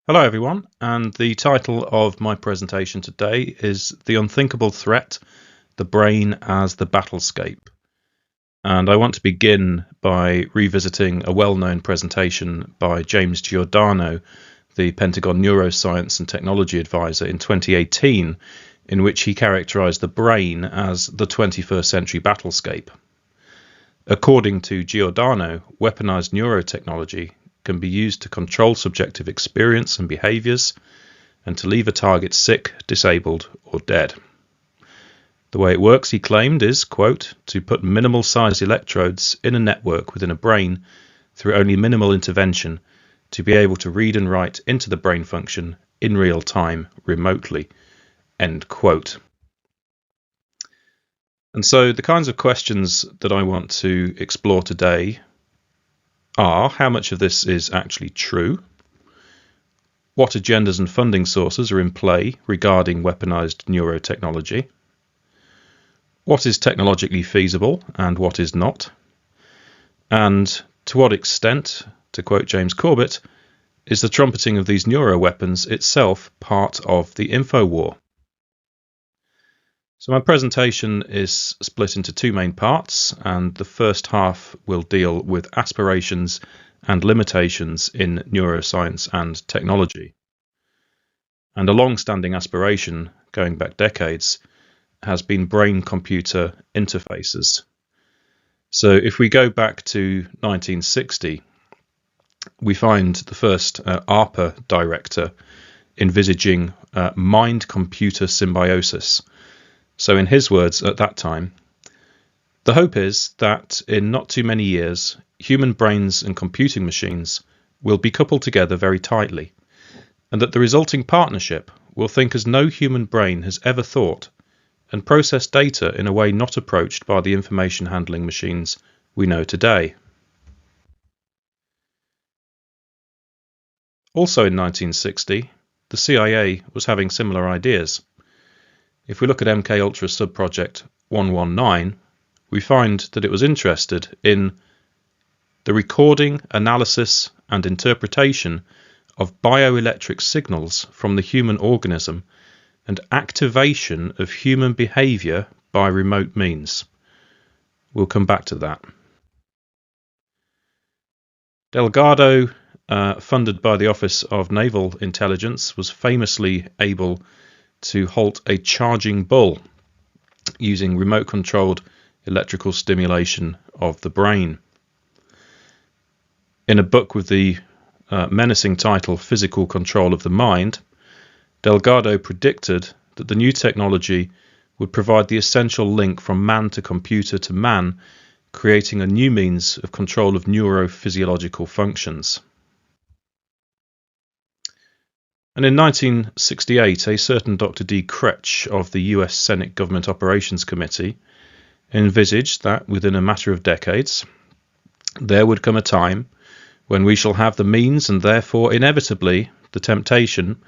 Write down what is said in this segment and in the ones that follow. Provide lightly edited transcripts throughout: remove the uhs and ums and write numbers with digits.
Hello everyone, and the title of my presentation today is The Unthinkable Threat, the Brain as the Battlescape. And I want to begin by revisiting a well-known presentation by James Giordano, the Pentagon Neuroscience and Technology Advisor in 2018, in which he characterized the brain as the 21st century battlescape. According to Giordano, weaponized neurotechnology can be used to control subjective experience and behaviors and to leave a target sick, disabled, or dead. The way it works, he claimed, is, quote, to put minimal sized electrodes in a network within a brain through only minimal intervention to be able to read and write into the brain function in real time, remotely, end quote. And so the kinds of questions that I want to explore today are: how much of this is actually true? What agendas and funding sources are in play regarding weaponized neurotechnology? What is technologically feasible and what is not? And to what extent, to quote James Corbett, is the trumpeting of these neuroweapons itself part of the info war? So my presentation is split into two main parts, and the first half will deal with aspirations and limitations in neuroscience and technology. And a long-standing aspiration, going back decades, has been brain-computer interfaces. So if we go back to 1960, we find the first ARPA director envisaging mind-computer symbiosis. So in his words at that time, the hope is that in not too many years, human brains and computing machines will be coupled together very tightly, and that the resulting partnership will think as no human brain has ever thought and process data in a way not approached by the information handling machines we know today. Also in 1960, the CIA was having similar ideas. If we look at MKUltra subproject 119, we find that it was interested in the recording, analysis, and interpretation of bioelectric signals from the human organism and activation of human behavior by remote means. We'll come back to that. Delgado, funded by the Office of Naval Intelligence, was famously able to halt a charging bull using remote-controlled electrical stimulation of the brain. In a book with the menacing title Physical Control of the Mind, Delgado predicted that the new technology would provide the essential link from man to computer to man, creating a new means of control of neurophysiological functions. And in 1968, a certain Dr. D. Kretsch of the US Senate Government Operations Committee envisaged that within a matter of decades, there would come a time when we shall have the means and therefore inevitably the temptation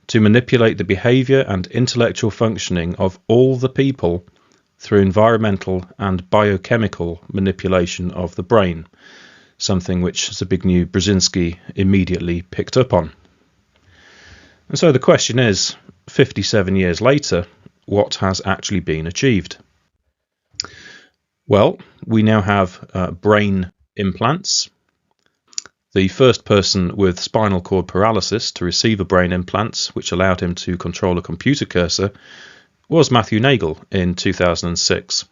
to manipulate the behavior and intellectual functioning of all the people through environmental and biochemical manipulation of the brain, something which Zbigniew Brzezinski immediately picked up on. And so the question is, 57 years later, what has actually been achieved? Well, we now have brain implants. The first person with spinal cord paralysis to receive a brain implant, which allowed him to control a computer cursor, was Matthew Nagel in 2006.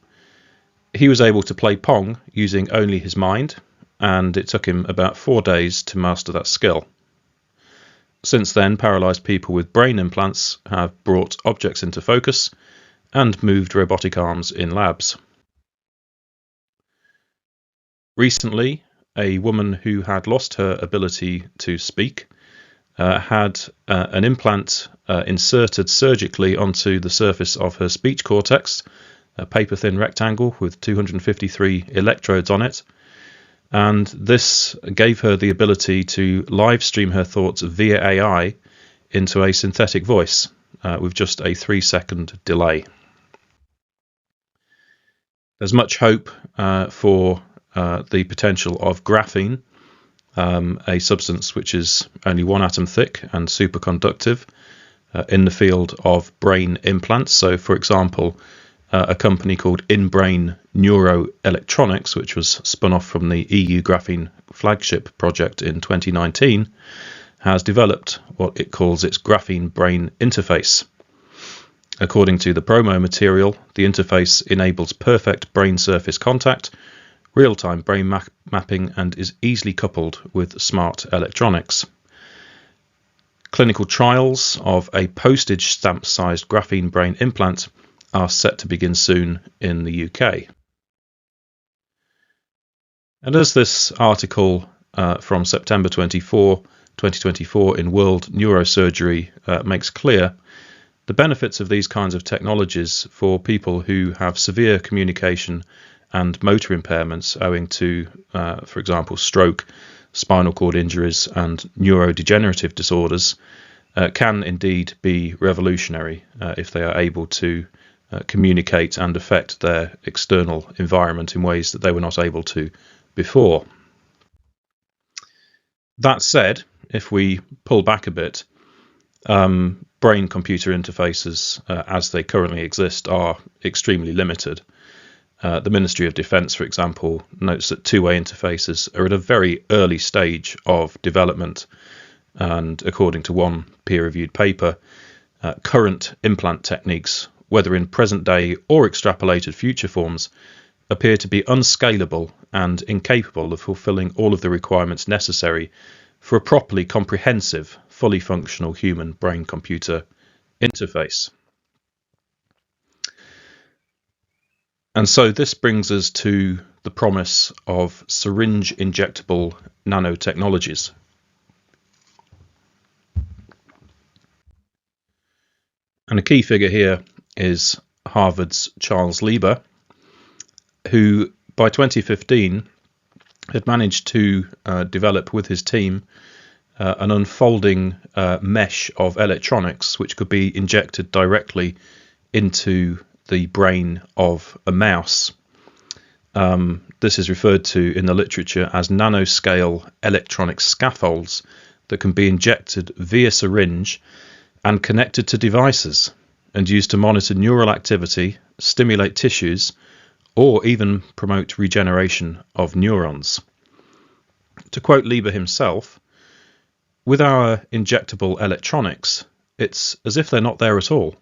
He was able to play Pong using only his mind, and it took him about 4 days to master that skill. Since then, paralysed people with brain implants have brought objects into focus and moved robotic arms in labs. Recently, a woman who had lost her ability to speak had an implant inserted surgically onto the surface of her speech cortex, a paper-thin rectangle with 253 electrodes on it. And this gave her the ability to live stream her thoughts via AI into a synthetic voice with just a 3-second delay. There's much hope for the potential of graphene a substance which is only 1 atom thick and superconductive, in the field of brain implants. So, for example, a company called In-Brain Neuroelectronics, which was spun off from the EU Graphene flagship project in 2019, has developed what it calls its graphene brain interface. According to the promo material, the interface enables perfect brain surface contact, real-time brain mapping, and is easily coupled with smart electronics. Clinical trials of a postage stamp-sized graphene brain implant are set to begin soon in the UK. And as this article from September 2024 in World Neurosurgery makes clear, the benefits of these kinds of technologies for people who have severe communication and motor impairments owing to, for example, stroke, spinal cord injuries, and neurodegenerative disorders can indeed be revolutionary if they are able to communicate and affect their external environment in ways that they were not able to before. That said, if we pull back a bit, brain-computer interfaces as they currently exist are extremely limited. The Ministry of Defence, for example, notes that two-way interfaces are at a very early stage of development, and according to one peer-reviewed paper, current implant techniques, whether in present day or extrapolated future forms, appear to be unscalable and incapable of fulfilling all of the requirements necessary for a properly comprehensive, fully functional human brain-computer interface. And so this brings us to the promise of syringe injectable nanotechnologies. And a key figure here is Harvard's Charles Lieber, who by 2015 had managed to develop with his team an unfolding mesh of electronics which could be injected directly into the brain of a mouse. This is referred to in the literature as nanoscale electronic scaffolds that can be injected via syringe and connected to devices and used to monitor neural activity, stimulate tissues, or even promote regeneration of neurons. To quote Lieber himself, "With our injectable electronics, it's as if they're not there at all.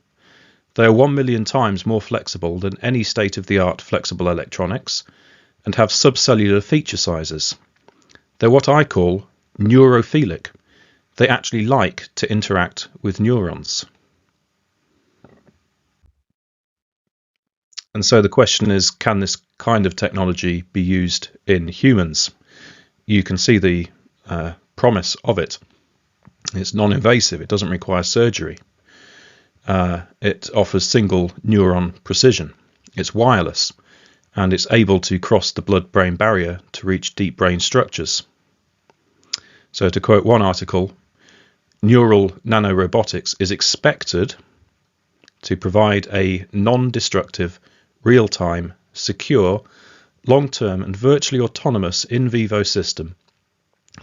They are 1 million times more flexible than any state-of-the-art flexible electronics and have subcellular feature sizes. They're what I call neurophilic. They actually like to interact with neurons." And so the question is, can this kind of technology be used in humans? You can see the promise of it. It's non-invasive. It doesn't require surgery. It offers single neuron precision. It's wireless, and it's able to cross the blood-brain barrier to reach deep brain structures. So to quote one article, neural nanorobotics is expected to provide a non-destructive, real-time, secure, long-term and virtually autonomous in vivo system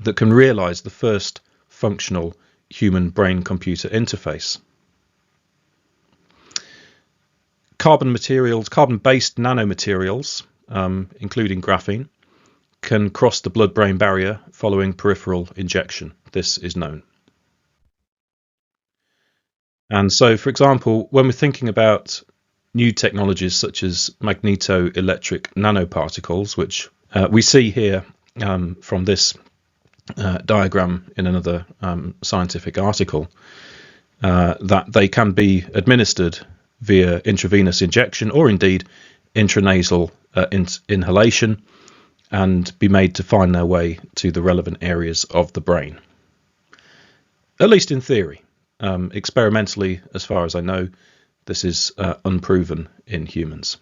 that can realize the first functional human brain-computer interface. Carbon-based nanomaterials, including graphene, can cross the blood-brain barrier following peripheral injection. This is known. And so, for example, when we're thinking about new technologies such as magnetoelectric nanoparticles, which we see here from this diagram in another scientific article, that they can be administered via intravenous injection or indeed intranasal inhalation and be made to find their way to the relevant areas of the brain. At least in theory. Experimentally, as far as I know, this is unproven in humans.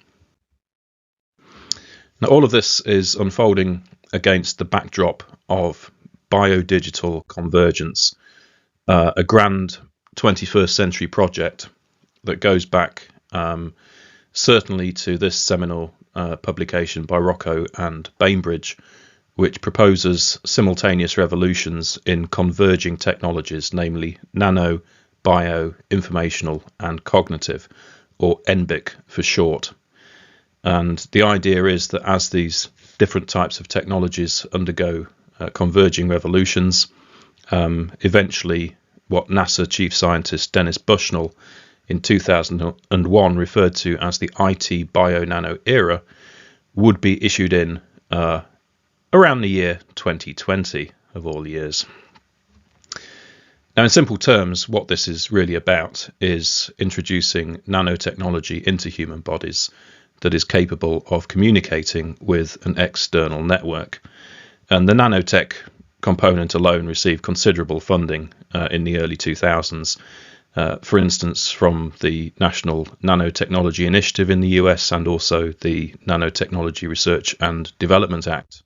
Now, all of this is unfolding against the backdrop of biodigital convergence, a grand 21st century project that goes back certainly to this seminal publication by Rocco and Bainbridge which proposes simultaneous revolutions in converging technologies, namely nano, bio, informational and cognitive, or NBIC for short. And the idea is that as these different types of technologies undergo converging revolutions, eventually what NASA chief scientist Dennis Bushnell in 2001 referred to as the IT bio-nano era would be issued in around the year 2020 of all years. Now, in simple terms, what this is really about is introducing nanotechnology into human bodies that is capable of communicating with an external network. And the nanotech component alone received considerable funding in the early 2000s, for instance, from the National Nanotechnology Initiative in the US and also the Nanotechnology Research and Development Act.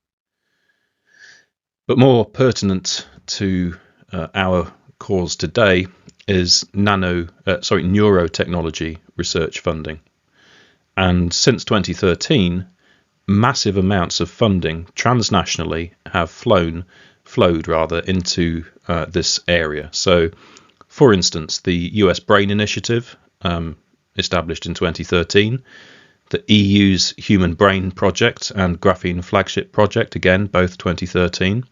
But more pertinent to our cause today is neurotechnology research funding. And since 2013, massive amounts of funding transnationally have flowed into this area. So, for instance, the US Brain Initiative, established in 2013, the EU's Human Brain Project and Graphene Flagship Project, again, both 2013,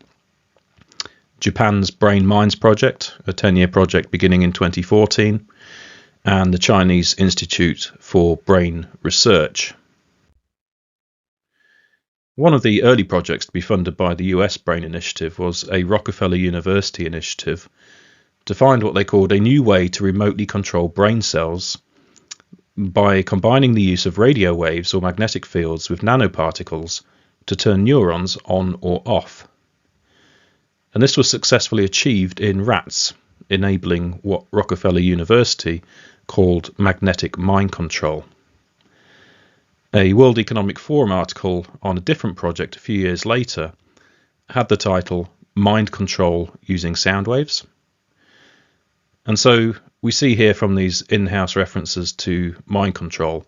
Japan's Brain Minds Project, a 10-year project beginning in 2014, and the Chinese Institute for Brain Research. One of the early projects to be funded by the US Brain Initiative was a Rockefeller University initiative to find what they called a new way to remotely control brain cells by combining the use of radio waves or magnetic fields with nanoparticles to turn neurons on or off. And this was successfully achieved in rats, enabling what Rockefeller University called magnetic mind control. A World Economic Forum article on a different project a few years later had the title Mind Control Using Sound Waves. And so we see here from these in-house references to mind control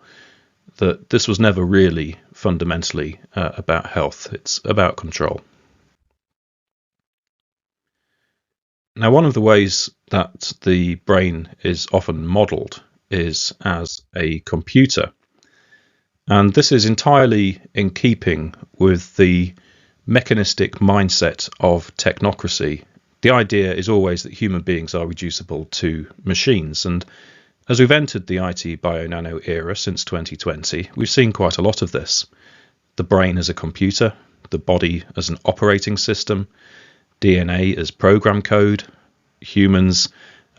that this was never really fundamentally about health. It's about control. Now, one of the ways that the brain is often modelled is as a computer. And this is entirely in keeping with the mechanistic mindset of technocracy. The idea is always that human beings are reducible to machines. And as we've entered the IT bio-nano era since 2020, we've seen quite a lot of this. The brain as a computer, the body as an operating system, DNA as program code, humans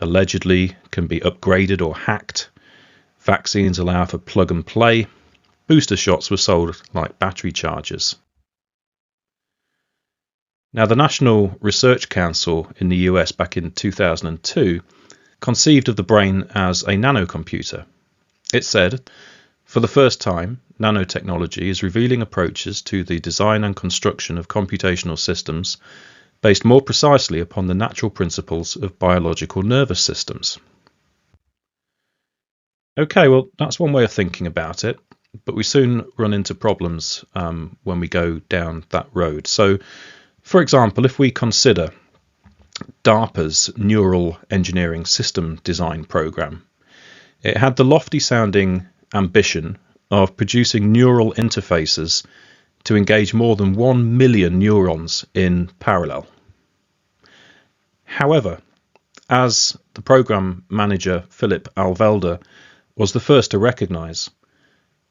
allegedly can be upgraded or hacked, vaccines allow for plug and play, booster shots were sold like battery chargers. Now, the National Research Council in the US back in 2002 conceived of the brain as a nanocomputer. It said, for the first time, nanotechnology is revealing approaches to the design and construction of computational systems based more precisely upon the natural principles of biological nervous systems. Okay, well, that's one way of thinking about it, but we soon run into problems when we go down that road. So, for example, if we consider DARPA's Neural Engineering System Design Program, it had the lofty-sounding ambition of producing neural interfaces to engage more than 1 million neurons in parallel. However, as the program manager Philip Alvelder was the first to recognize,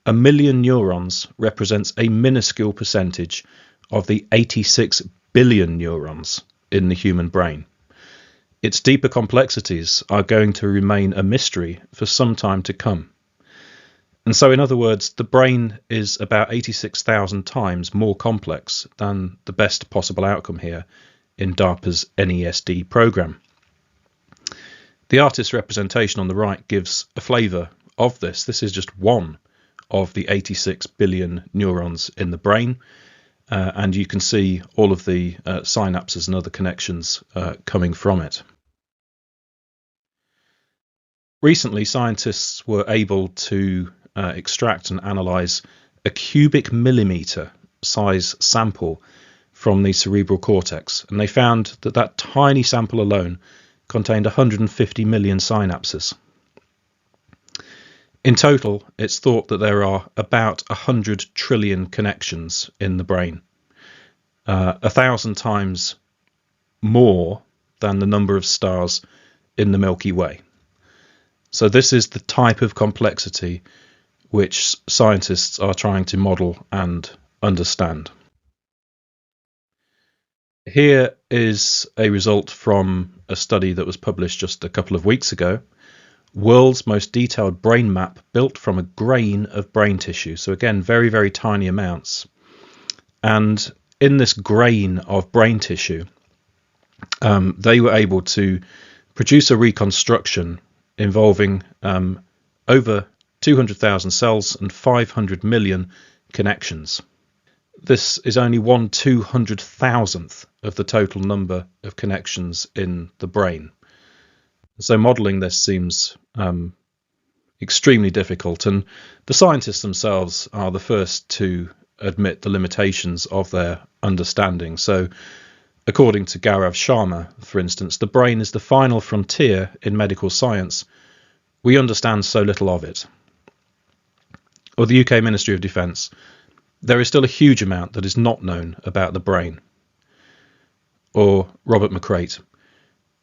1 million neurons represents a minuscule percentage of the 86 billion neurons in the human brain. Its deeper complexities are going to remain a mystery for some time to come. And so, in other words, the brain is about 86,000 times more complex than the best possible outcome here in DARPA's NESD program. The artist's representation on the right gives a flavour of this. This is just one of the 86 billion neurons in the brain, and you can see all of the synapses and other connections coming from it. Recently, scientists were able to extract and analyse a cubic millimetre size sample from the cerebral cortex, and they found that that tiny sample alone contained 150 million synapses. In total, it's thought that there are about 100 trillion connections in the brain, 1,000 times more than the number of stars in the Milky Way. So this is the type of complexity which scientists are trying to model and understand. Here is a result from a study that was published just a couple of weeks ago. World's most detailed brain map built from a grain of brain tissue. So again, very, very tiny amounts. And in this grain of brain tissue, they were able to produce a reconstruction involving over 200,000 cells and 500 million connections. This is only 1/200,000th of the total number of connections in the brain. So modelling this seems extremely difficult, and the scientists themselves are the first to admit the limitations of their understanding. So according to Gaurav Sharma, for instance, the brain is the final frontier in medical science. We understand so little of it. Or the UK Ministry of Defence, there is still a huge amount that is not known about the brain. Or Robert McCreight,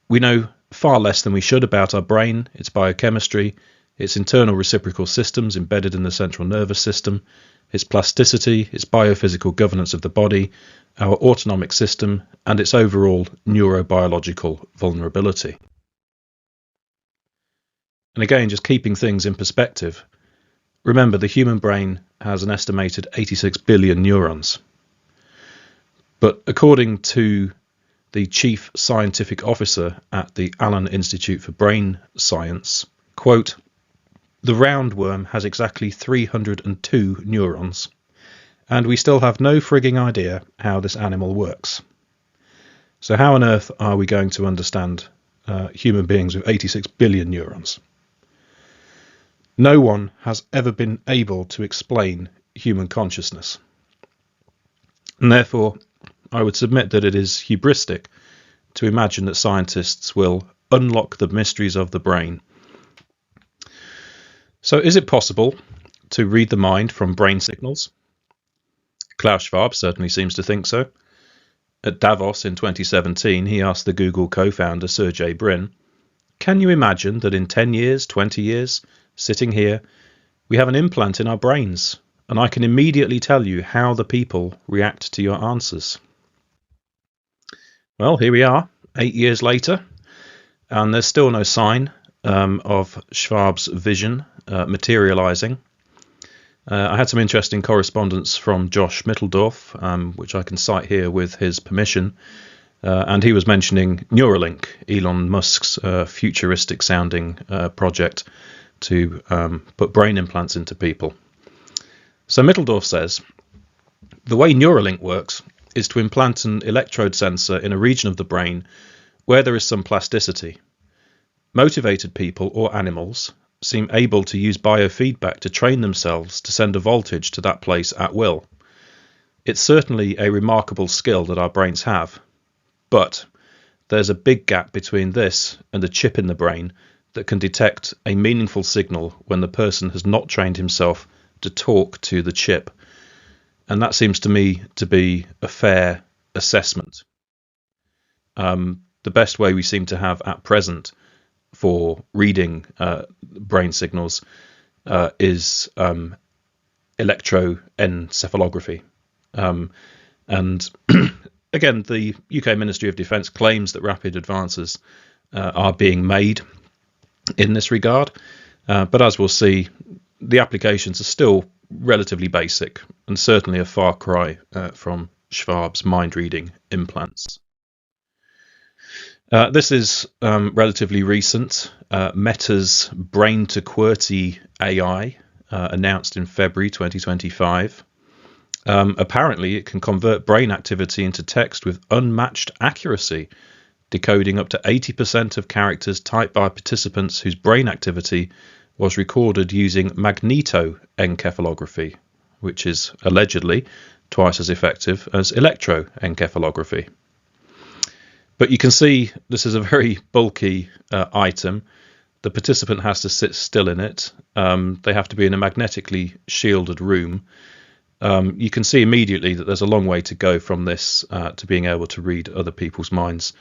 we know far less than we should about our brain, its biochemistry, its internal reciprocal systems embedded in the central nervous system, its plasticity, its biophysical governance of the body, our autonomic system, and its overall neurobiological vulnerability. And again, just keeping things in perspective, remember the human brain has an estimated 86 billion neurons. But according to the chief scientific officer at the Allen Institute for Brain Science, quote, the roundworm has exactly 302 neurons, and we still have no frigging idea how this animal works. So how on earth are we going to understand human beings with 86 billion neurons? No one has ever been able to explain human consciousness. And therefore, I would submit that it is hubristic to imagine that scientists will unlock the mysteries of the brain. So is it possible to read the mind from brain signals? Klaus Schwab certainly seems to think so. At Davos in 2017, he asked the Google co-founder Sergey Brin, can you imagine that in 10 years, 20 years, sitting here, we have an implant in our brains, and I can immediately tell you how the people react to your answers? Well, here we are, 8 years later, and there's still no sign of Schwab's vision materializing. I had some interesting correspondence from Josh Mitteldorf, which I can cite here with his permission, and he was mentioning Neuralink, Elon Musk's futuristic-sounding project to put brain implants into people. So Mitteldorf says, the way Neuralink works is to implant an electrode sensor in a region of the brain where there is some plasticity. Motivated people or animals seem able to use biofeedback to train themselves to send a voltage to that place at will. It's certainly a remarkable skill that our brains have, but there's a big gap between this and a chip in the brain that can detect a meaningful signal when the person has not trained himself to talk to the chip. And that seems to me to be a fair assessment. The best way we seem to have at present for reading brain signals is electroencephalography. And again, the UK Ministry of Defence claims that rapid advances are being made in this regard. But as we'll see, the applications are still relatively basic and certainly a far cry from Schwab's mind-reading implants. This is relatively recent. Meta's brain-to-QWERTY AI, announced in February 2025. Apparently, it can convert brain activity into text with unmatched accuracy, decoding up to 80% of characters typed by participants whose brain activity was recorded using magnetoencephalography, which is allegedly twice as effective as electroencephalography. But you can see this is a very bulky item. The participant has to sit still in it. They have to be in a magnetically shielded room. You can see immediately that there's a long way to go from this to being able to read other people's minds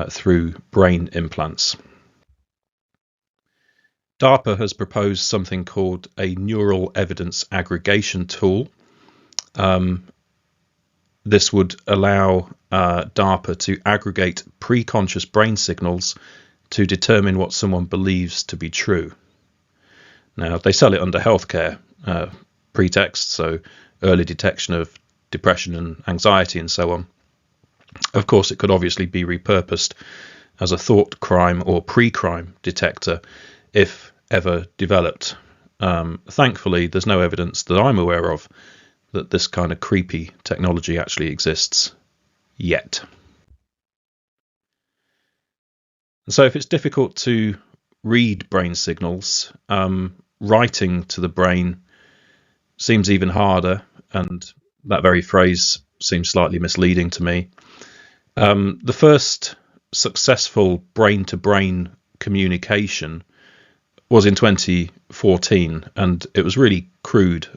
through brain implants. DARPA has proposed something called a neural evidence aggregation tool. This would allow DARPA to aggregate pre-conscious brain signals to determine what someone believes to be true. Now, they sell it under healthcare pretext, so early detection of depression and anxiety and so on. Of course, it could obviously be repurposed as a thought crime or pre-crime detector if ever developed. Thankfully, there's no evidence that I'm aware of that this kind of creepy technology actually exists yet. So if it's difficult to read brain signals, writing to the brain seems even harder, and that very phrase seems slightly misleading to me. The first successful brain-to-brain communication was in 2014, and it was really crude.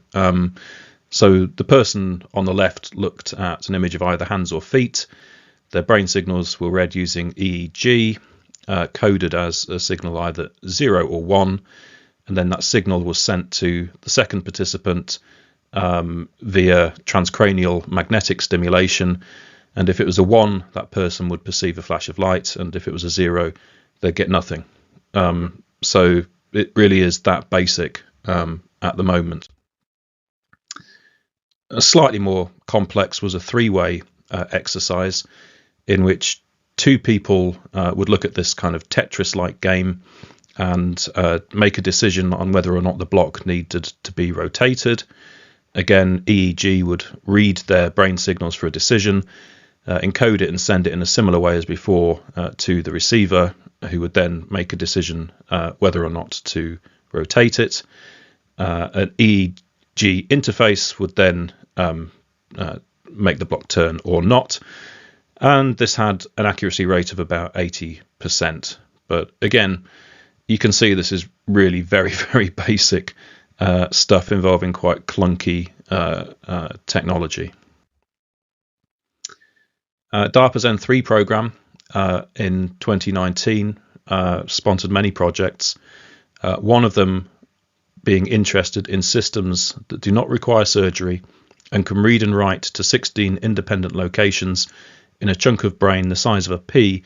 So the person on the left looked at an image of either hands or feet. Their brain signals were read using EEG, coded as a signal either 0 or 1, and then that signal was sent to the second participant via transcranial magnetic stimulation. And if it was a 1, that person would perceive a flash of light, and if it was a 0, they'd get nothing. So it really is that basic at the moment. Slightly more complex was a 3-way exercise in which 2 people would look at this kind of Tetris-like game and make a decision on whether or not the block needed to be rotated. Again, EEG would read their brain signals for a decision, encode it and send it in a similar way as before to the receiver, who would then make a decision whether or not to rotate it. An EEG interface would then make the block turn or not, and this had an accuracy rate of about 80%. But again, you can see this is really very, very basic stuff involving quite clunky technology. DARPA's N3 program in 2019 sponsored many projects, one of them being interested in systems that do not require surgery and can read and write to 16 independent locations in a chunk of brain the size of a pea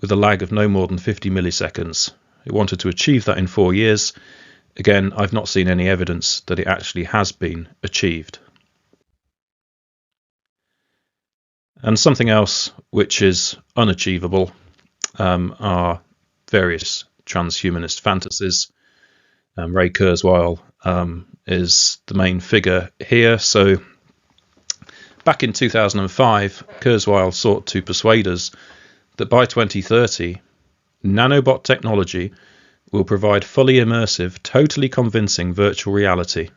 with a lag of no more than 50 milliseconds. It wanted to achieve that in 4 years. Again, I've not seen any evidence that it actually has been achieved. And something else which is unachievable are various transhumanist fantasies. Ray Kurzweil is the main figure here. So back in 2005, Kurzweil sought to persuade us that by 2030, nanobot technology will provide fully immersive, totally convincing virtual reality.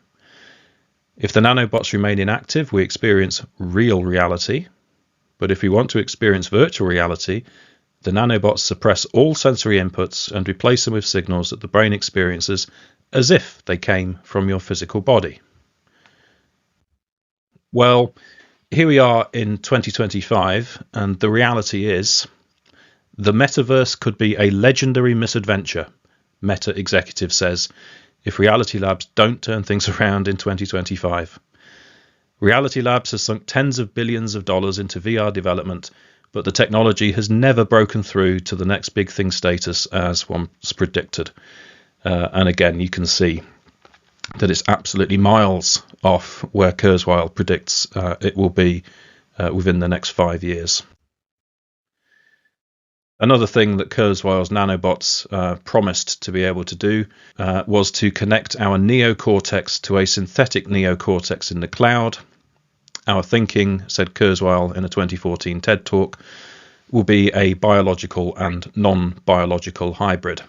If the nanobots remain inactive, we experience real reality. But if we want to experience virtual reality, the nanobots suppress all sensory inputs and replace them with signals that the brain experiences as if they came from your physical body. Well, here we are in 2025, and the reality is the metaverse could be a legendary misadventure, Meta executive says, if Reality Labs don't turn things around in 2025. Reality Labs has sunk tens of billions of dollars into VR development, but the technology has never broken through to the next big thing status as once predicted. And again, you can see that it's absolutely miles off where Kurzweil predicts it will be within the next 5 years. Another thing that Kurzweil's nanobots promised to be able to do was to connect our neocortex to a synthetic neocortex in the cloud. Our thinking, said Kurzweil in a 2014 TED Talk, will be a biological and non-biological hybrid.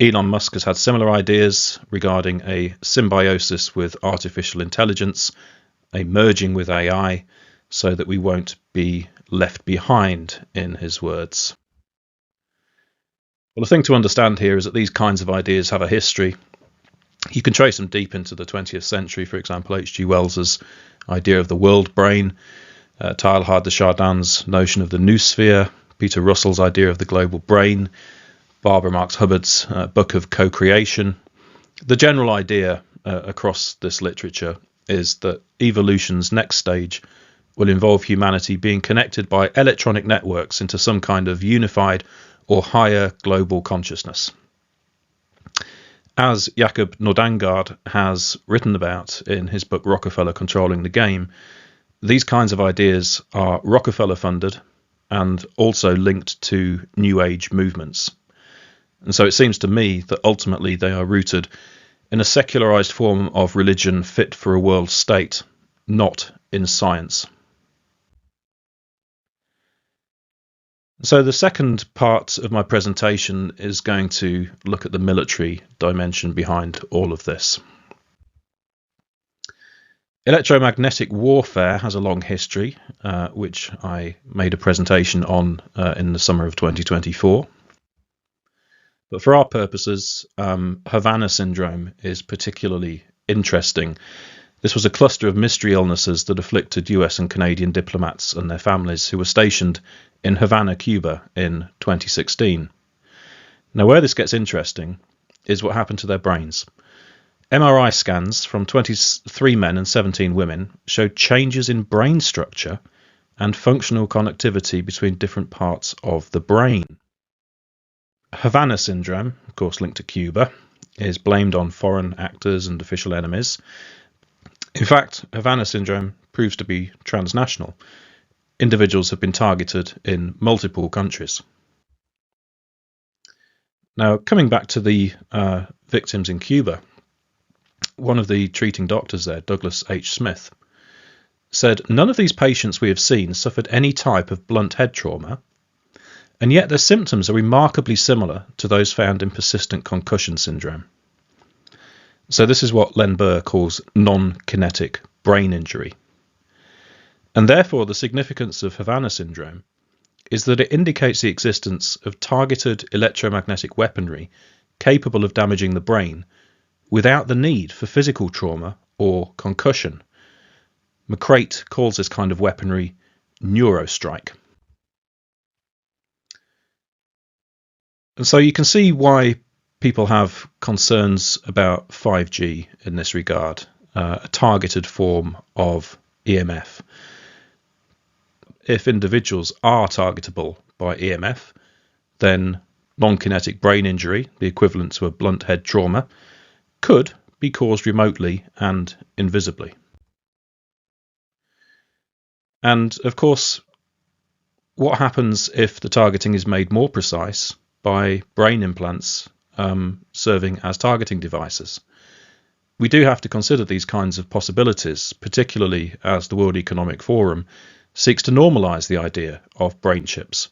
Elon Musk has had similar ideas regarding a symbiosis with artificial intelligence, a merging with AI, so that we won't be left behind, in his words. Well, the thing to understand here is that these kinds of ideas have a history. You can trace them deep into the 20th century. For example, H.G. Wells's idea of the world brain, Teilhard de Chardin's notion of the noosphere, Peter Russell's idea of the global brain, Barbara Marx Hubbard's book of co-creation. The general idea across this literature is that evolution's next stage will involve humanity being connected by electronic networks into some kind of unified or higher global consciousness. As Jacob Nordangard has written about in his book Rockefeller Controlling the Game, these kinds of ideas are Rockefeller funded and also linked to New Age movements. And so it seems to me that ultimately they are rooted in a secularized form of religion fit for a world state, not in science. So the second part of my presentation is going to look at the military dimension behind all of this. Electromagnetic warfare has a long history, which I made a presentation on in the summer of 2024. But for our purposes, Havana syndrome is particularly interesting. This was a cluster of mystery illnesses that afflicted US and Canadian diplomats and their families who were stationed in Havana, Cuba in 2016. Now, where this gets interesting is what happened to their brains. MRI scans from 23 men and 17 women showed changes in brain structure and functional connectivity between different parts of the brain. Havana syndrome, of course linked to Cuba, is blamed on foreign actors and official enemies. In fact, Havana syndrome proves to be transnational. Individuals have been targeted in multiple countries. Now, coming back to the victims in Cuba, one of the treating doctors there, Douglas H. Smith, said, "None of these patients we have seen suffered any type of blunt head trauma, and yet their symptoms are remarkably similar to those found in persistent concussion syndrome." So this is what Len Burr calls non-kinetic brain injury. And therefore the significance of Havana syndrome is that it indicates the existence of targeted electromagnetic weaponry capable of damaging the brain without the need for physical trauma or concussion. McCreight calls this kind of weaponry neurostrike. And so you can see why people have concerns about 5G in this regard, a targeted form of EMF. If individuals are targetable by EMF, then non-kinetic brain injury, the equivalent to a blunt head trauma, could be caused remotely and invisibly. And of course, what happens if the targeting is made more precise by brain implants serving as targeting devices? We do have to consider these kinds of possibilities, particularly as the World Economic Forum seeks to normalize the idea of brain chips.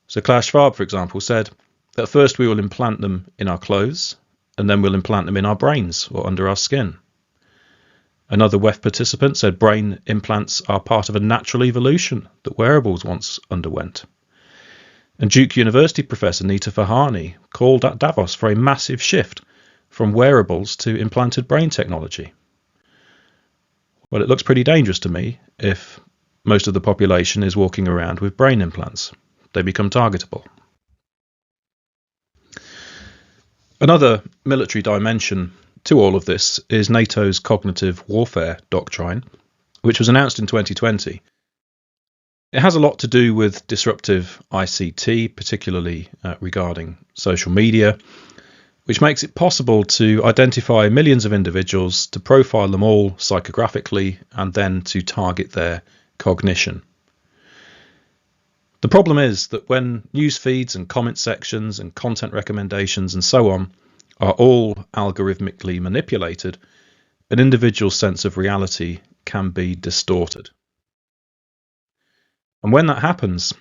So Klaus Schwab, for example, said that first we will implant them in our clothes, and then we'll implant them in our brains or under our skin. Another WEF participant said brain implants are part of a natural evolution that wearables once underwent. And Duke University professor Nita Farhani called at Davos for a massive shift from wearables to implanted brain technology. Well, it looks pretty dangerous to me if most of the population is walking around with brain implants. They become targetable. Another military dimension to all of this is NATO's cognitive warfare doctrine, which was announced in 2020. It has a lot to do with disruptive ICT, particularly regarding social media, which makes it possible to identify millions of individuals, to profile them all psychographically, and then to target their cognition. The problem is that when news feeds and comment sections and content recommendations and so on are all algorithmically manipulated, an individual's sense of reality can be distorted. And when that happens,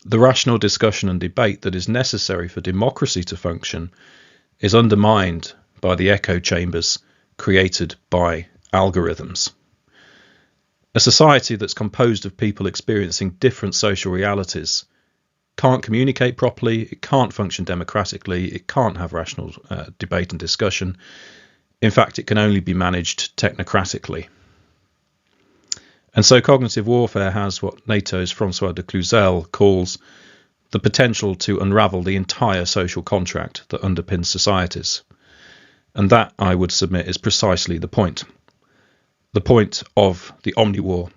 The rational discussion and debate that is necessary for democracy to function is undermined by the echo chambers created by algorithms. A society that's composed of people experiencing different social realities can't communicate properly, it can't function democratically, it can't have rational debate and discussion. In fact, it can only be managed technocratically. And so cognitive warfare has what NATO's Francois de Cluzel calls the potential to unravel the entire social contract that underpins societies. And that, I would submit, is precisely the point. The point of the Omni-War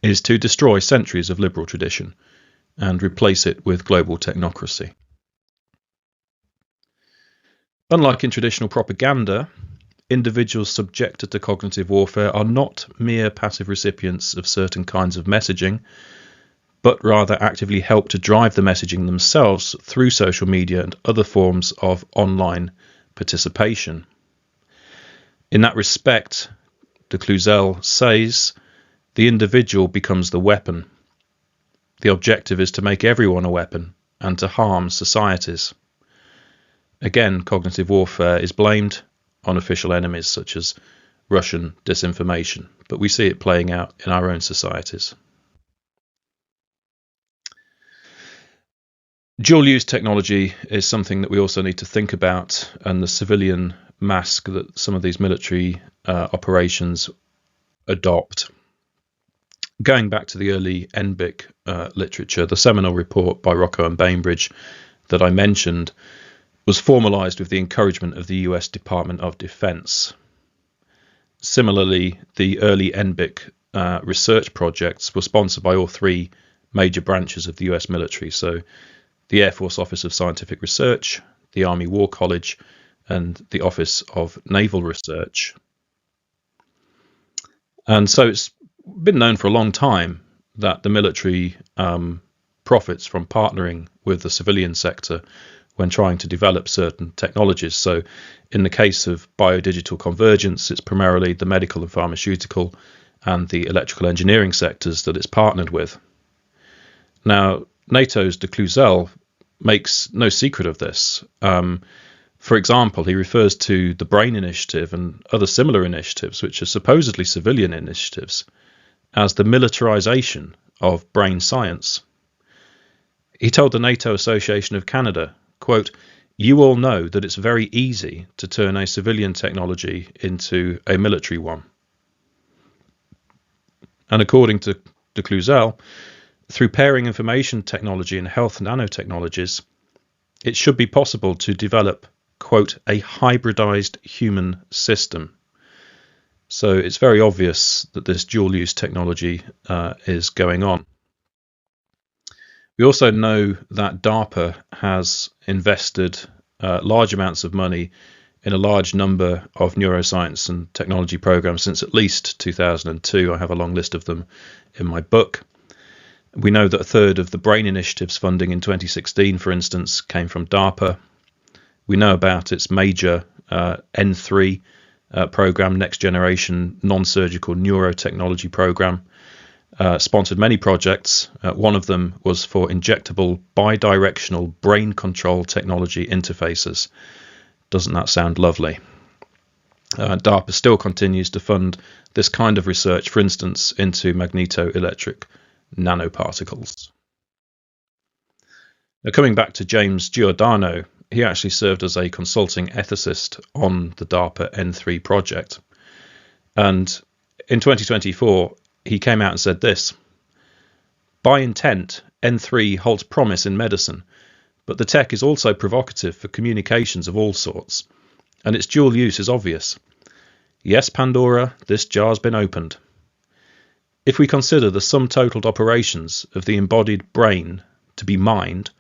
is to destroy centuries of liberal tradition and replace it with global technocracy. Unlike in traditional propaganda, individuals subjected to cognitive warfare are not mere passive recipients of certain kinds of messaging, but rather actively help to drive the messaging themselves through social media and other forms of online participation. In that respect, de Cluzel says, the individual becomes the weapon. The objective is to make everyone a weapon and to harm societies. Again, cognitive warfare is blamed on official enemies such as Russian disinformation, but we see it playing out in our own societies. Dual-use technology is something that we also need to think about, and the civilian mask that some of these military operations adopt. Going back to the early NBIC literature, the seminal report by Rocco and Bainbridge that I mentioned was formalized with the encouragement of the US Department of Defense. Similarly, the early NBIC research projects were sponsored by all three major branches of the US military, so the Air Force Office of Scientific Research, the Army War College, and the Office of Naval Research. And so it's been known for a long time that the military profits from partnering with the civilian sector when trying to develop certain technologies. So in the case of biodigital convergence, it's primarily the medical and pharmaceutical and the electrical engineering sectors that it's partnered with. Now, NATO's de Cluzel makes no secret of this. For example, he refers to the BRAIN initiative and other similar initiatives, which are supposedly civilian initiatives, as the militarization of brain science. He told the NATO Association of Canada, quote, "You all know that it's very easy to turn a civilian technology into a military one." And according to de Cluzel, through pairing information technology and health nanotechnologies, it should be possible to develop, quote, "a hybridized human system." So it's very obvious that this dual-use technology is going on. We also know that DARPA has invested large amounts of money in a large number of neuroscience and technology programs since at least 2002. I have a long list of them in my book. We know that a third of the BRAIN Initiative's funding in 2016, for instance, came from DARPA. We know about its major N3 program, Next Generation Non-Surgical Neurotechnology program, sponsored many projects. One of them was for injectable bidirectional brain control technology interfaces. Doesn't that sound lovely? DARPA still continues to fund this kind of research, for instance, into magnetoelectric nanoparticles. Now, coming back to James Giordano, he actually served as a consulting ethicist on the DARPA N3 project. And in 2024, he came out and said this: "By intent, N3 holds promise in medicine, but the tech is also provocative for communications of all sorts, and its dual use is obvious. Yes, Pandora, this jar's been opened. If we consider the sum-totaled operations of the embodied brain to be mind,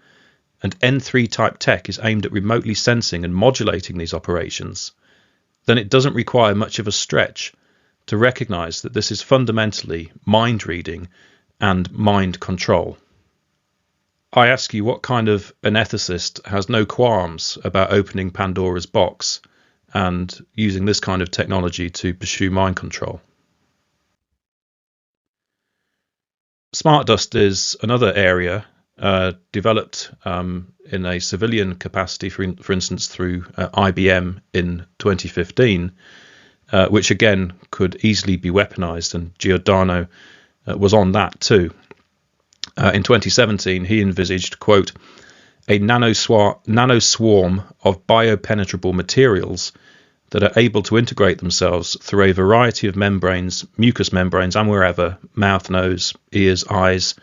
and N3 type tech is aimed at remotely sensing and modulating these operations, then it doesn't require much of a stretch to recognize that this is fundamentally mind reading and mind control." I ask you, what kind of an ethicist has no qualms about opening Pandora's box and using this kind of technology to pursue mind control? Smart dust is another area developed in a civilian capacity, for instance, through IBM in 2015, which again could easily be weaponized, and Giordano was on that too. In 2017, he envisaged, quote, a nanoswarm of biopenetrable materials that are able to integrate themselves through a variety of membranes, mucous membranes, and wherever, mouth, nose, ears, eyes,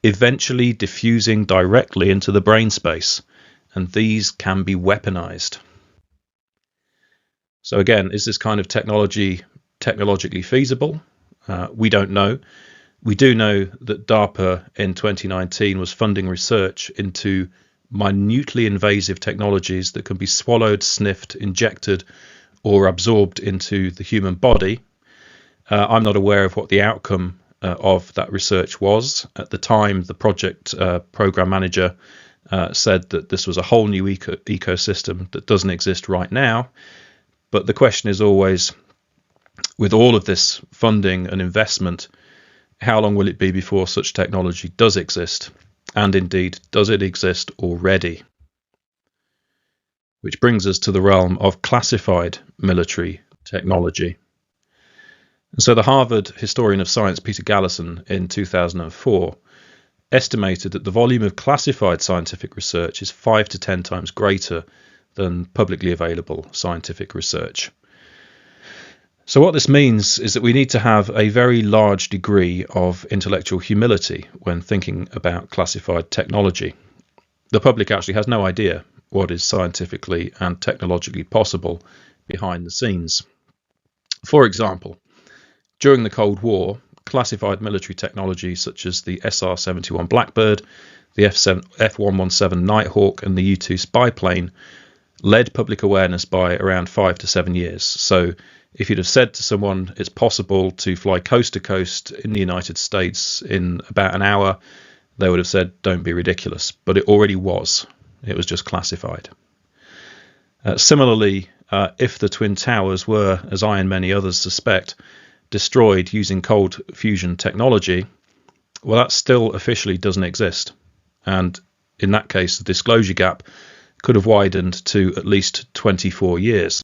eventually diffusing directly into the brain space, and these can be weaponized. So again, is this kind of technology technologically feasible? We don't know. We do know that DARPA in 2019 was funding research into minutely invasive technologies that can be swallowed, sniffed, injected, or absorbed into the human body. I'm not aware of what the outcome of that research was. At the time, the project program manager said that this was a whole new ecosystem that doesn't exist right now. But the question is always, with all of this funding and investment, how long will it be before such technology does exist? And indeed, does it exist already? Which brings us to the realm of classified military technology. And so the Harvard historian of science, Peter Gallison, in 2004, estimated that the volume of classified scientific research is 5 to 10 times greater than publicly available scientific research. So what this means is that we need to have a very large degree of intellectual humility when thinking about classified technology. The public actually has no idea what is scientifically and technologically possible behind the scenes. For example, during the Cold War, classified military technology such as the SR-71 Blackbird, the F-117 Nighthawk, and the U-2 spy plane led public awareness by around 5 to 7 years. So if you'd have said to someone it's possible to fly coast to coast in the United States in about an hour, they would have said, don't be ridiculous. But it already was. It was just classified. Similarly, if the Twin Towers were, as I and many others suspect, destroyed using cold fusion technology, well, that still officially doesn't exist. And in that case, the disclosure gap could have widened to at least 24 years.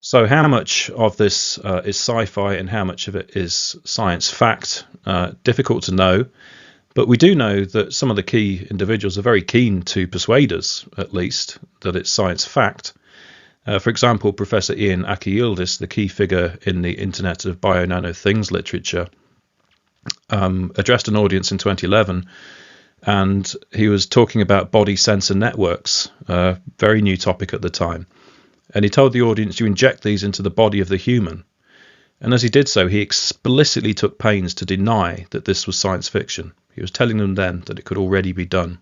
So how much of this is sci-fi and how much of it is science fact? Difficult to know, but we do know that some of the key individuals are very keen to persuade us, at least, that it's science fact. For example, Professor Ian Akiyildis, the key figure in the Internet of Bio-Nano Things literature, addressed an audience in 2011, and he was talking about body sensor networks, a very new topic at the time. And he told the audience, you inject these into the body of the human. And as he did so, he explicitly took pains to deny that this was science fiction. He was telling them then that it could already be done.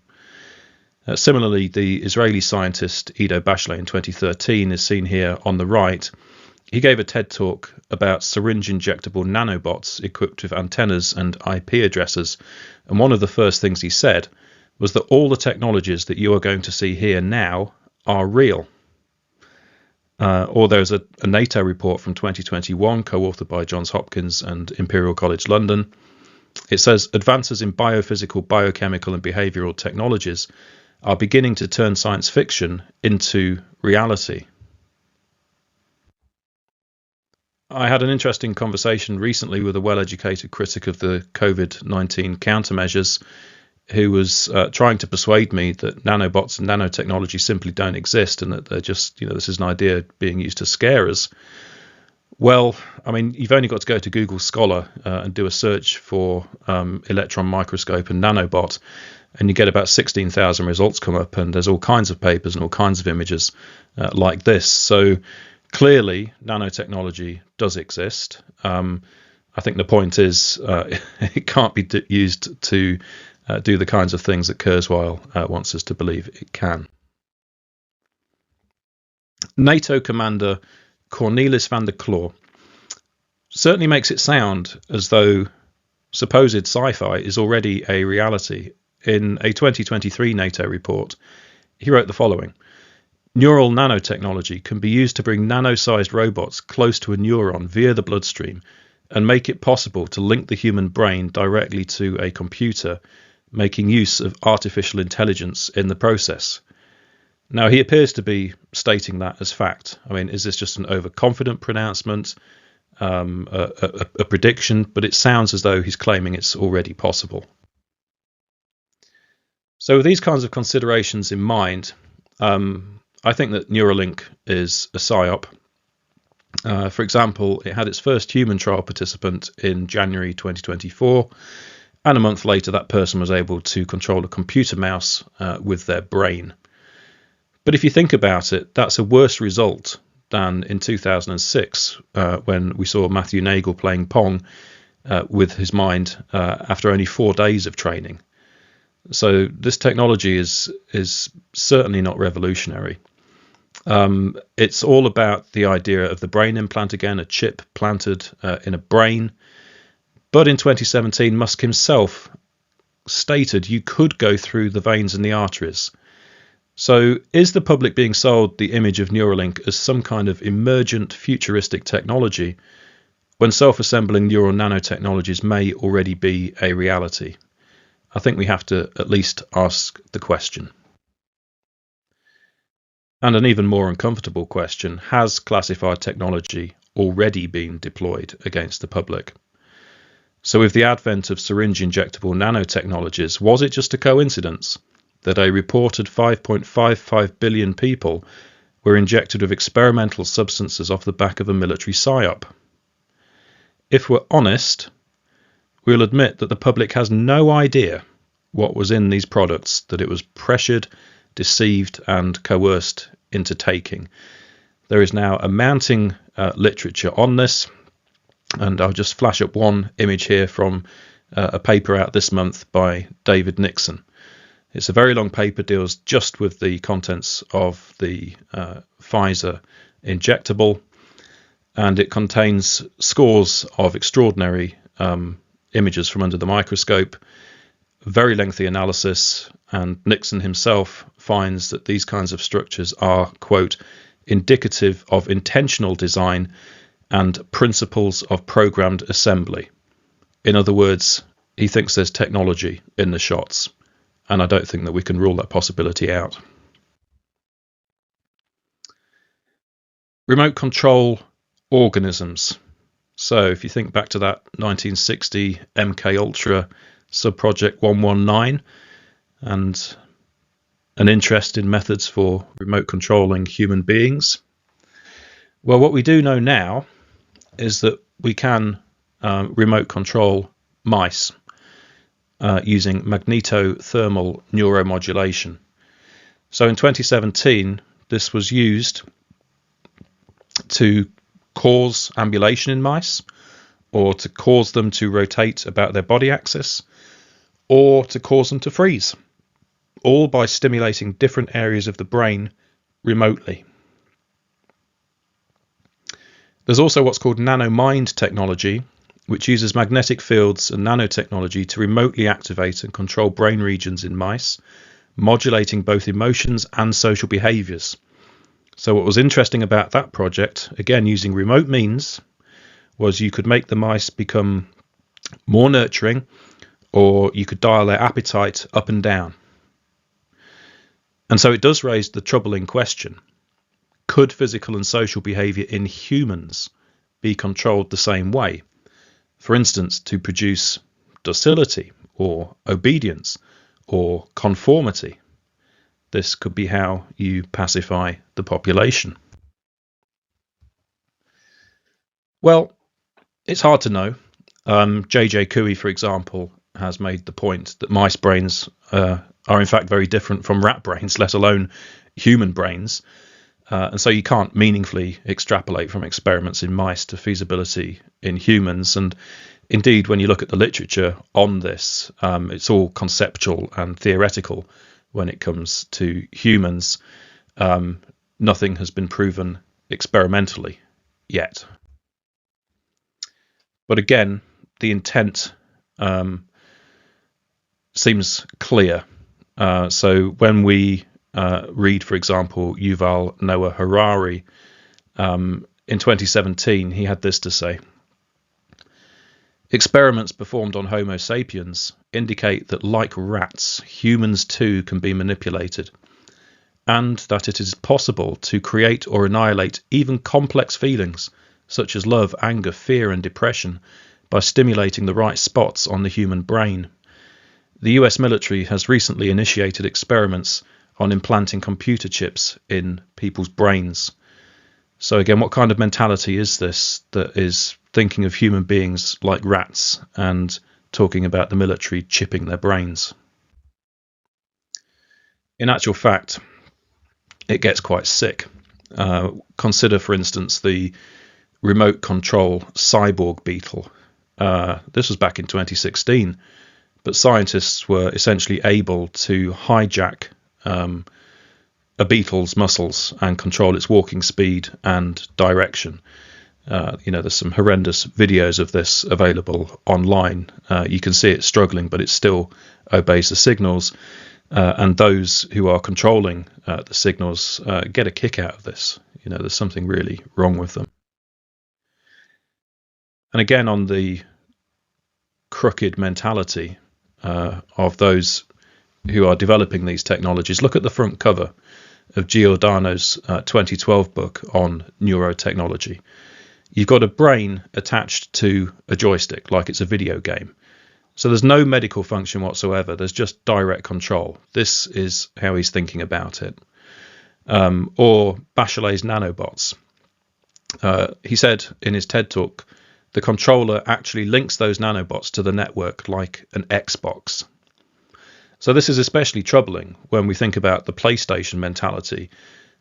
Similarly, the Israeli scientist Ido Bashley in 2013 is seen here on the right. He gave a TED talk about syringe injectable nanobots equipped with antennas and IP addresses. And one of the first things he said was that all the technologies that you are going to see here now are real. Or there's a NATO report from 2021 co-authored by Johns Hopkins and Imperial College London. It says advances in biophysical, biochemical and behavioral technologies are beginning to turn science fiction into reality. I had an interesting conversation recently with a well-educated critic of the COVID-19 countermeasures who was trying to persuade me that nanobots and nanotechnology simply don't exist and that they're just, this is an idea being used to scare us. Well, I mean, you've only got to go to Google Scholar and do a search for electron microscope and nanobot, and you get about 16,000 results come up, and there's all kinds of papers and all kinds of images like this. So clearly, nanotechnology does exist. I think the point is it can't be used to do the kinds of things that Kurzweil wants us to believe it can. NATO commander Cornelis van der Kloor certainly makes it sound as though supposed sci-fi is already a reality. In a 2023 NATO report, he wrote the following: neural nanotechnology can be used to bring nano-sized robots close to a neuron via the bloodstream and make it possible to link the human brain directly to a computer, making use of artificial intelligence in the process. Now, he appears to be stating that as fact. I mean, is this just an overconfident pronouncement, a prediction? But it sounds as though he's claiming it's already possible. So with these kinds of considerations in mind, I think that Neuralink is a psyop. For example, it had its first human trial participant in January 2024, and a month later that person was able to control a computer mouse with their brain. But if you think about it, that's a worse result than in 2006 when we saw Matthew Nagel playing Pong with his mind after only 4 days of training. So this technology is certainly not revolutionary. It's all about the idea of the brain implant again, a chip planted in a brain. But in 2017, Musk himself stated you could go through the veins and the arteries. So is the public being sold the image of Neuralink as some kind of emergent futuristic technology when self-assembling neural nanotechnologies may already be a reality? I think we have to at least ask the question. And an even more uncomfortable question, has classified technology already been deployed against the public? So with the advent of syringe injectable nanotechnologies, was it just a coincidence that a reported 5.55 billion people were injected with experimental substances off the back of a military psyop? If we're honest, we'll admit that the public has no idea what was in these products that it was pressured, deceived and coerced into taking. There is now a mounting literature on this, and I'll just flash up one image here from a paper out this month by David Nixon. It's a very long paper, deals just with the contents of the Pfizer injectable, and it contains scores of extraordinary images from under the microscope, very lengthy analysis, and Nixon himself finds that these kinds of structures are, quote, indicative of intentional design and principles of programmed assembly. In other words, he thinks there's technology in the shots, and I don't think that we can rule that possibility out. Remote control organisms. So if you think back to that 1960 MK Ultra subproject 119 and an interest in methods for remote controlling human beings, well, what we do know now is that we can remote control mice using magnetothermal neuromodulation. So in 2017, this was used to cause ambulation in mice, or to cause them to rotate about their body axis, or to cause them to freeze, all by stimulating different areas of the brain remotely. There's also what's called nanomind technology, which uses magnetic fields and nanotechnology to remotely activate and control brain regions in mice, modulating both emotions and social behaviours. So what was interesting about that project, again using remote means, was you could make the mice become more nurturing, or you could dial their appetite up and down. And so it does raise the troubling question: could physical and social behaviour in humans be controlled the same way? For instance, to produce docility or obedience or conformity. This could be how you pacify the population. Well, it's hard to know. J.J. Couey, for example, has made the point that mice brains are in fact very different from rat brains, let alone human brains. And so you can't meaningfully extrapolate from experiments in mice to feasibility in humans. And indeed, when you look at the literature on this, it's all conceptual and theoretical when it comes to humans. Nothing has been proven experimentally yet. But again, the intent seems clear. So when we read, for example, Yuval Noah Harari, in 2017, he had this to say: Experiments performed on Homo sapiens indicate that, like rats, humans too can be manipulated, and that it is possible to create or annihilate even complex feelings such as love, anger, fear, and depression by stimulating the right spots on the human brain. The US military has recently initiated experiments on implanting computer chips in people's brains. So again, what kind of mentality is this that is thinking of human beings like rats and talking about the military chipping their brains? In actual fact, it gets quite sick. Consider, for instance, the remote control cyborg beetle. This was back in 2016, but scientists were essentially able to hijack a beetle's muscles and control its walking speed and direction. There's some horrendous videos of this available online. You can see it struggling, but it still obeys the signals. And those who are controlling the signals get a kick out of this. There's something really wrong with them. And again, on the crooked mentality of those who are developing these technologies, look at the front cover of Giordano's 2012 book on neurotechnology. You've got a brain attached to a joystick like it's a video game. So there's no medical function whatsoever. There's just direct control. This is how he's thinking about it. Or Bachelet's nanobots. He said in his TED talk, the controller actually links those nanobots to the network like an Xbox. So this is especially troubling when we think about the PlayStation mentality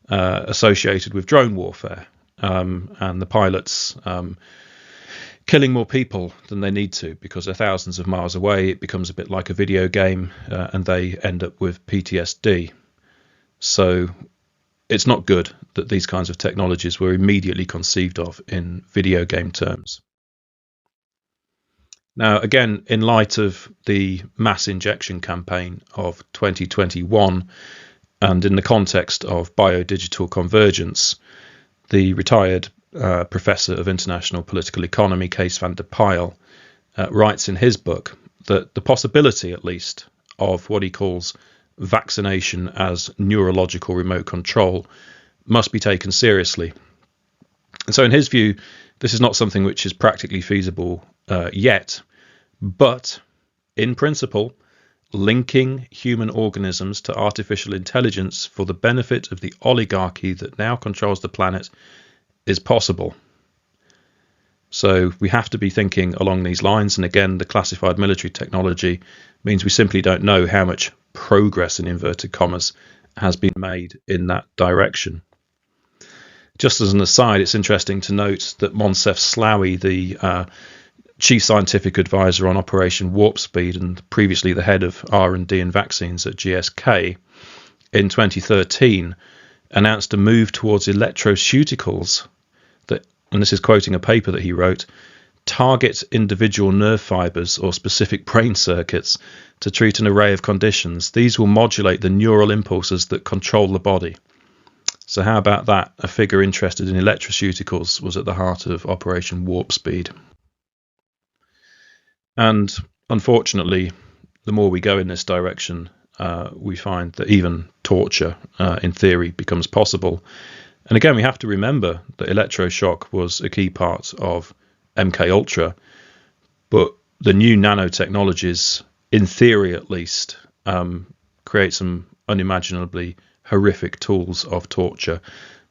associated with drone warfare and the pilots killing more people than they need to because they're thousands of miles away. It becomes a bit like a video game and they end up with PTSD. So it's not good that these kinds of technologies were immediately conceived of in video game terms. Now, again, in light of the mass injection campaign of 2021 and in the context of biodigital convergence, the retired professor of international political economy, Kees van der Pijl, writes in his book that the possibility, at least, of what he calls vaccination as neurological remote control must be taken seriously. And so in his view, this is not something which is practically feasible yet, but in principle, linking human organisms to artificial intelligence for the benefit of the oligarchy that now controls the planet is possible. So we have to be thinking along these lines. And again, the classified military technology means we simply don't know how much progress, in inverted commas, has been made in that direction. Just as an aside, it's interesting to note that Moncef Slaoui, the chief scientific advisor on Operation Warp Speed and previously the head of R&D and vaccines at GSK, in 2013 announced a move towards electroceuticals that, and this is quoting a paper that he wrote, target individual nerve fibers or specific brain circuits to treat an array of conditions. These will modulate the neural impulses that control the body. So how about that? A figure interested in electroceuticals was at the heart of Operation Warp Speed. And unfortunately, the more we go in this direction, we find that even torture, in theory, becomes possible. And again, we have to remember that electroshock was a key part of MKUltra, but the new nanotechnologies, in theory at least, create some unimaginably horrific tools of torture.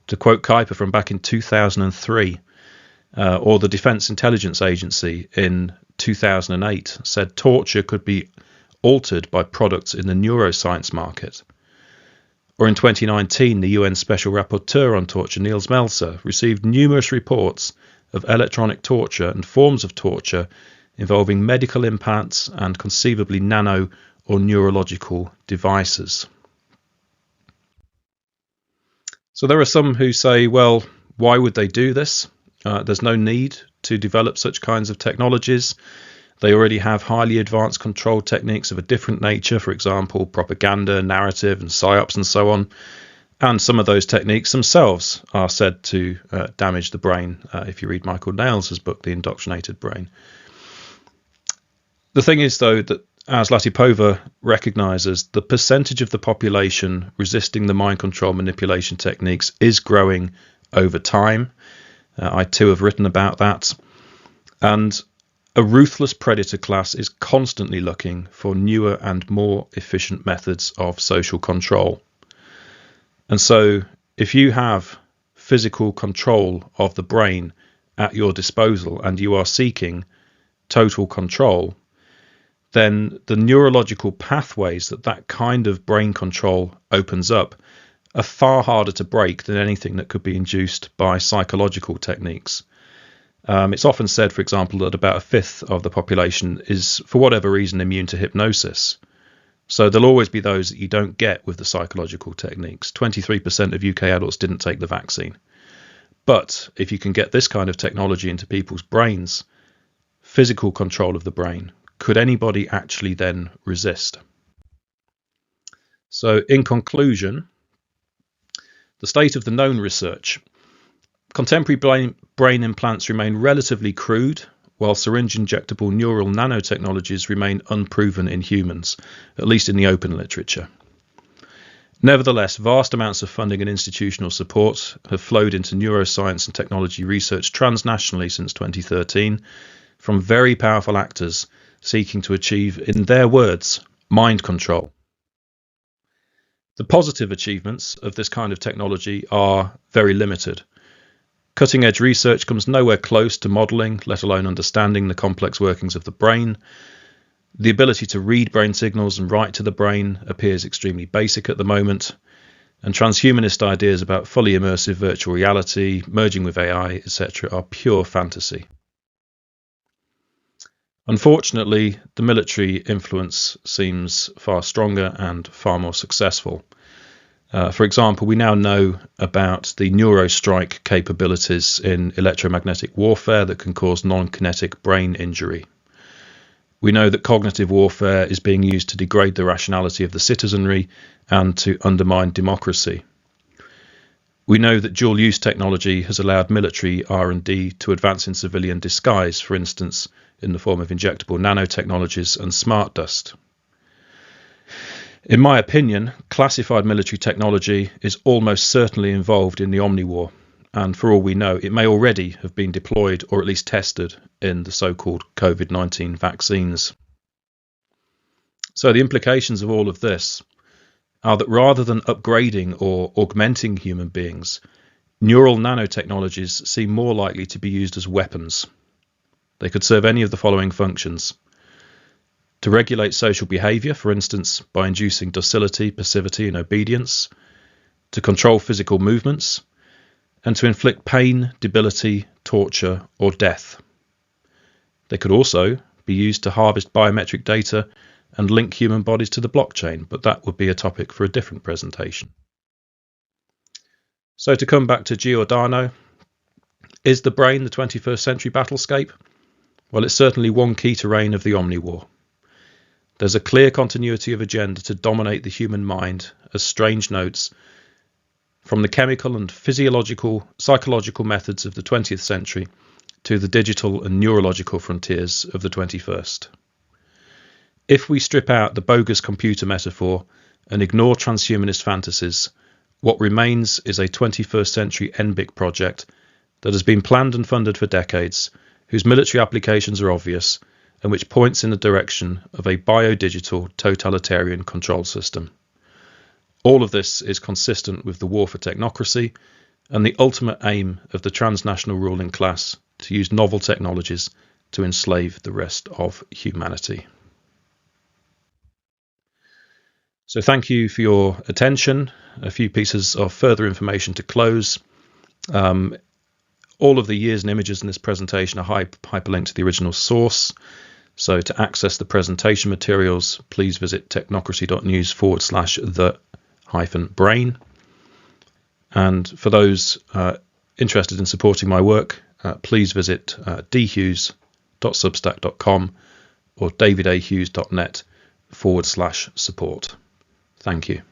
To quote Kuiper from back in 2003, or the Defense Intelligence Agency in 2008 said torture could be altered by products in the neuroscience market. Or in 2019, the UN Special Rapporteur on Torture, Niels Melzer, received numerous reports of electronic torture and forms of torture involving medical implants and conceivably nano or neurological devices. So there are some who say, well, why would they do this? There's no need to develop such kinds of technologies. They already have highly advanced control techniques of a different nature, for example, propaganda, narrative, and psyops, and so on. And some of those techniques themselves are said to damage the brain, if you read Michael Nails's book, The Indoctrinated Brain. The thing is, though, that as Latipova recognises, the percentage of the population resisting the mind control manipulation techniques is growing over time. I too have written about that. And a ruthless predator class is constantly looking for newer and more efficient methods of social control. And so if you have physical control of the brain at your disposal and you are seeking total control, then the neurological pathways that kind of brain control opens up are far harder to break than anything that could be induced by psychological techniques. It's often said, for example, that about a fifth of the population is, for whatever reason, immune to hypnosis. So there'll always be those that you don't get with the psychological techniques. 23% of UK adults didn't take the vaccine. But if you can get this kind of technology into people's brains, physical control of the brain, could anybody actually then resist? So in conclusion, the state of the known research. Contemporary brain implants remain relatively crude, while syringe injectable neural nanotechnologies remain unproven in humans, at least in the open literature. Nevertheless, vast amounts of funding and institutional support have flowed into neuroscience and technology research transnationally since 2013 from very powerful actors seeking to achieve, in their words, mind control. The positive achievements of this kind of technology are very limited. Cutting-edge research comes nowhere close to modelling, let alone understanding the complex workings of the brain. The ability to read brain signals and write to the brain appears extremely basic at the moment, and transhumanist ideas about fully immersive virtual reality, merging with AI, etc. are pure fantasy. Unfortunately, the military influence seems far stronger and far more successful. For example, we now know about the neurostrike capabilities in electromagnetic warfare that can cause non-kinetic brain injury. We know that cognitive warfare is being used to degrade the rationality of the citizenry and to undermine democracy. We know that dual-use technology has allowed military R&D to advance in civilian disguise, for instance, in the form of injectable nanotechnologies and smart dust. In my opinion, classified military technology is almost certainly involved in the Omni-War, and for all we know, it may already have been deployed or at least tested in the so-called COVID-19 vaccines. So the implications of all of this are that rather than upgrading or augmenting human beings, neural nanotechnologies seem more likely to be used as weapons. They could serve any of the following functions: to regulate social behaviour, for instance, by inducing docility, passivity and obedience, to control physical movements, and to inflict pain, debility, torture or death. They could also be used to harvest biometric data and link human bodies to the blockchain, but that would be a topic for a different presentation. So to come back to Giordano, is the brain the 21st century battlescape? Well, it's certainly one key terrain of the Omni-War. There's a clear continuity of agenda to dominate the human mind as strange notes from the chemical and physiological, psychological methods of the 20th century to the digital and neurological frontiers of the 21st. If we strip out the bogus computer metaphor and ignore transhumanist fantasies, what remains is a 21st century NBIC project that has been planned and funded for decades, whose military applications are obvious, and which points in the direction of a biodigital totalitarian control system. All of this is consistent with the war for technocracy and the ultimate aim of the transnational ruling class to use novel technologies to enslave the rest of humanity. So thank you for your attention. A few pieces of further information to close. All of the years and images in this presentation are hyperlinked to the original source. So to access the presentation materials, please visit technocracy.news/the-brain. And for those interested in supporting my work, please visit dhughes.substack.com or davidahughes.net/support. Thank you.